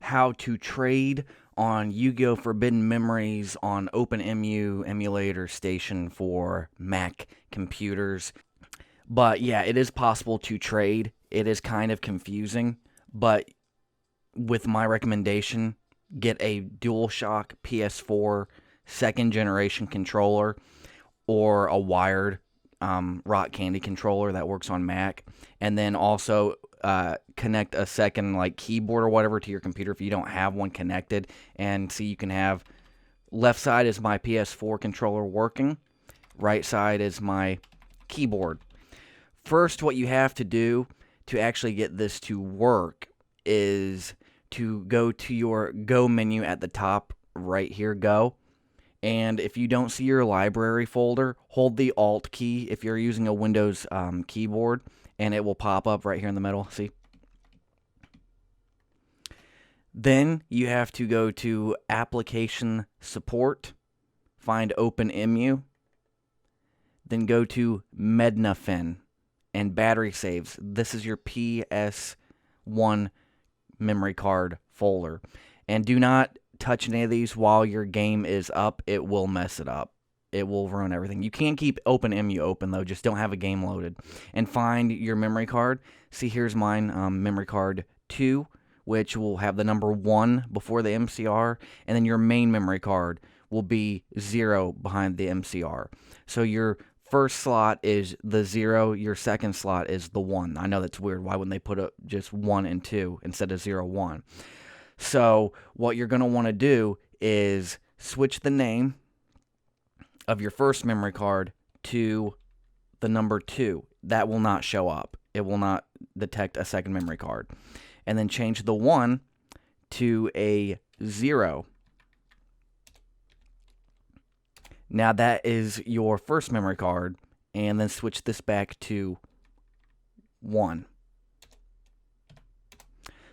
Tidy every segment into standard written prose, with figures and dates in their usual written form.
how to trade on Yu-Gi-Oh! Forbidden Memories on OpenEmu emulator station for Mac computers. But yeah, it is possible to trade. It is kind of confusing, but with my recommendation, get a DualShock PS4 second generation controller or a wired Rock Candy controller that works on Mac, and then also connect a second like keyboard or whatever to your computer if you don't have one connected. And see, you can have left side is my PS4 controller working, right side is my keyboard. First, what you have to do to actually get this to work is to go to your Go menu at the top right here, Go. And if you don't see your library folder, hold the Alt key if you're using a Windows keyboard, and it will pop up right here in the middle. See? Then you have to go to Application Support, find OpenEmu, then go to Mednafin and Battery Saves. This is your PS1 memory card folder. And do not touch any of these while your game is up. It will mess it up. It will ruin everything. You can't keep OpenEmu open, though. Just don't have a game loaded. And find your memory card. See, here's mine, memory card 2, which will have the number 1 before the MCR. And then your main memory card will be 0 behind the MCR. So your first slot is the 0, your second slot is the 1. I know that's weird. Why wouldn't they put up just 1 and 2 instead of 0, 1? So what you're going to want to do is switch the name of your first memory card to the number 2. That will not show up. It will not detect a second memory card. And then change the 1 to a 0. Now that is your first memory card, and then switch this back to 1.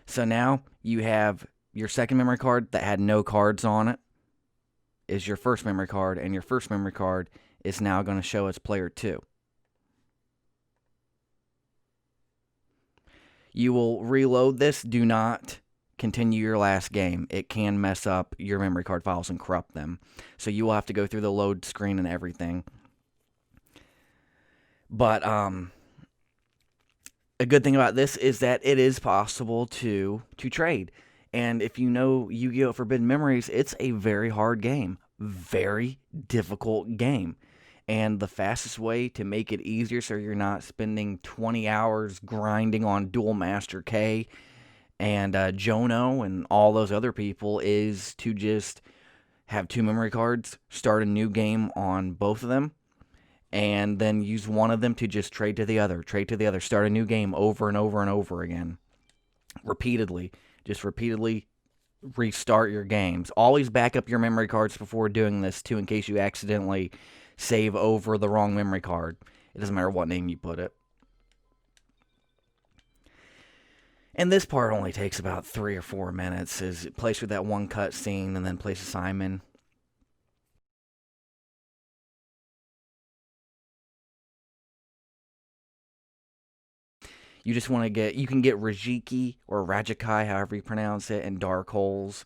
So now you have your second memory card that had no cards on it is your first memory card, and your first memory card is now going to show as player 2. You will reload this. Do not continue your last game. It can mess up your memory card files and corrupt them. So you will have to go through the load screen and everything. But a good thing about this is that it is possible to trade. And if you know Yu-Gi-Oh! Forbidden Memories, it's a very hard game. Very difficult game. And the fastest way to make it easier so you're not spending 20 hours grinding on Duel Master K and Jono and all those other people is to just have 2 memory cards, start a new game on both of them, and then use one of them to just trade to the other, start a new game over and over and over again. Repeatedly. Just repeatedly restart your games. Always back up your memory cards before doing this, too, in case you accidentally save over the wrong memory card. It doesn't matter what name you put it. And this part only takes about 3 or 4 minutes. Is play through that one cutscene and then place assignment. You just want to get, you can get Rajiki or Rajakai, however you pronounce it, and Dark Holes.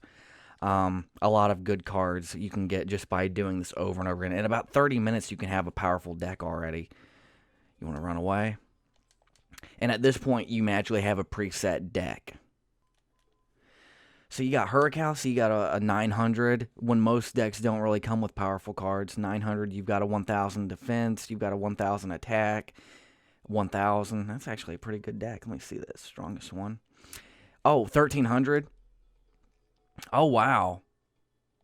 A lot of good cards you can get just by doing this over and over again. In about 30 minutes, you can have a powerful deck already. You want to run away? And at this point, you magically have a preset deck. So you got Hurricane, so you got a 900. When most decks don't really come with powerful cards, 900, you've got a 1,000 defense, you've got a 1,000 attack, 1,000. That's actually a pretty good deck. Let me see this strongest one. Oh, 1,300. Oh, wow.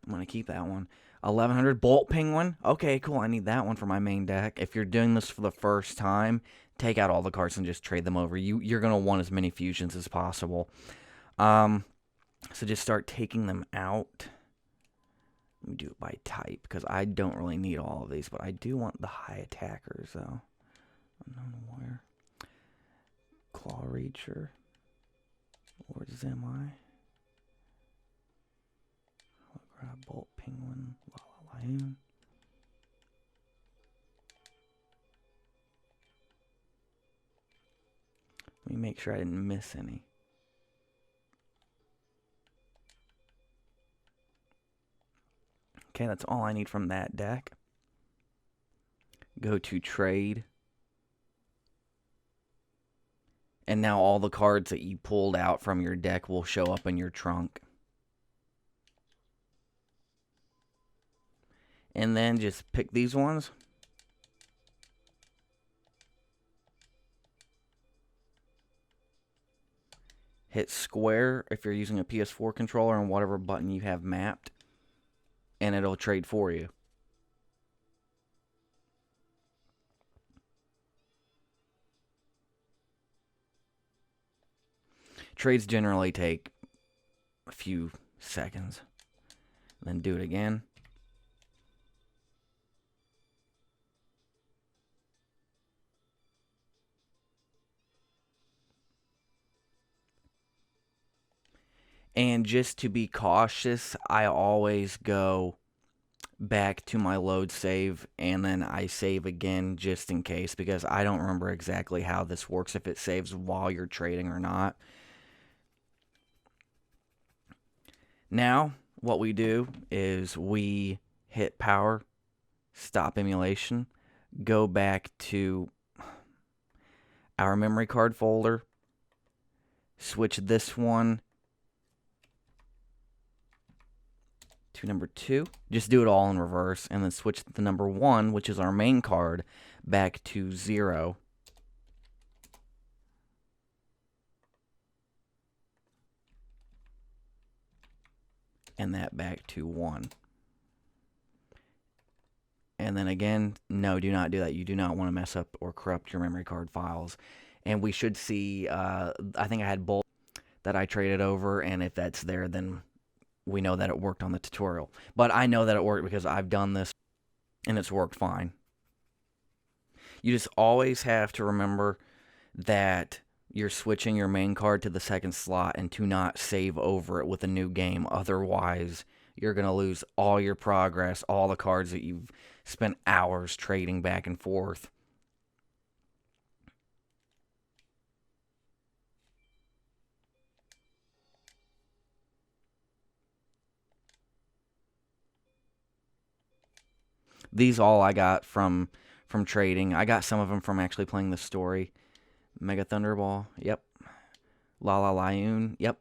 I'm going to keep that one. 1,100 Bolt Penguin. Okay, cool. I need that one for my main deck. If you're doing this for the first time, take out all the cards and just trade them over. You're going to want as many fusions as possible. So just start taking them out. Let me do it by type, because I don't really need all of these, but I do want the high attackers, though. Unknown Warrior. Claw Reacher. Lord Zemi. Grab Bolt Penguin. Lion. Let me make sure I didn't miss any. Okay, that's all I need from that deck. Go to trade. And now all the cards that you pulled out from your deck will show up in your trunk. And then just pick these ones. Hit square if you're using a PS4 controller and whatever button you have mapped. And it'll trade for you. Trades generally take a few seconds. Then do it again. And just to be cautious, I always go back to my load save and then I save again just in case, because I don't remember exactly how this works, if it saves while you're trading or not. Now, what we do is we hit power, stop emulation, go back to our memory card folder, switch this one to number 2. Just do it all in reverse, and then switch the number 1, which is our main card, back to 0. And that back to 1. And then again, no, do not do that. You do not want to mess up or corrupt your memory card files. And we should see, I think I had both that I traded over, and if that's there, then we know that it worked on the tutorial. But I know that it worked because I've done this, and it's worked fine. You just always have to remember that you're switching your main card to the second slot and to not save over it with a new game. Otherwise, you're going to lose all your progress, all the cards that you've spent hours trading back and forth. These all I got from trading. I got some of them from actually playing the story. Mega Thunderball, yep. La La Lioon, yep.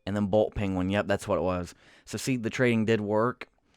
And then Bolt Penguin, yep, that's what it was. So see, the trading did work.